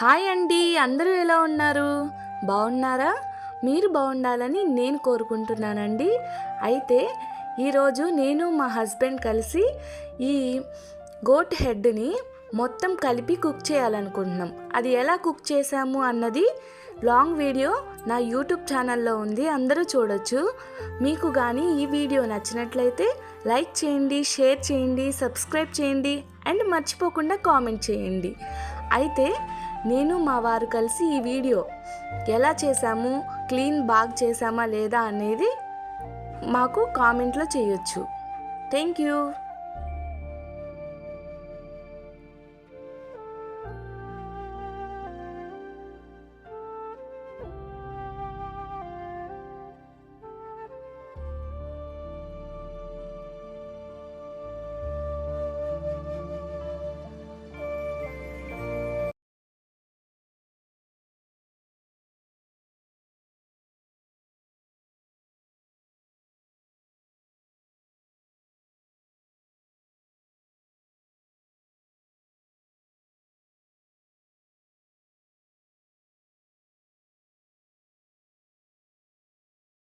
Hi అండి, అందరూ ఎలా ఉన్నారు? బాగున్నారా? మీరు బాగుండాలని నేను కోరుకుంటున్నానండి. అయితే ఈరోజు నేను మా హస్బెండ్ కలిసి ఈ గోట్ హెడ్ని మొత్తం కలిపి కుక్ చేయాలనుకుంటున్నాం. అది ఎలా కుక్ చేసాము అన్నది లాంగ్ వీడియో నా యూట్యూబ్ ఛానల్లో ఉంది, అందరూ చూడొచ్చు. మీకు కానీ ఈ వీడియో నచ్చినట్లయితే లైక్ చేయండి, షేర్ చేయండి, సబ్స్క్రైబ్ చేయండి అండ్ మర్చిపోకుండా కామెంట్ చేయండి. అయితే నేను మా వారు కలిసి ఈ వీడియో ఎలా చేసాము, క్లీన్ బాగా చేసామా లేదా అనేది మాకు కామెంట్లో చేయొచ్చు. Thank you.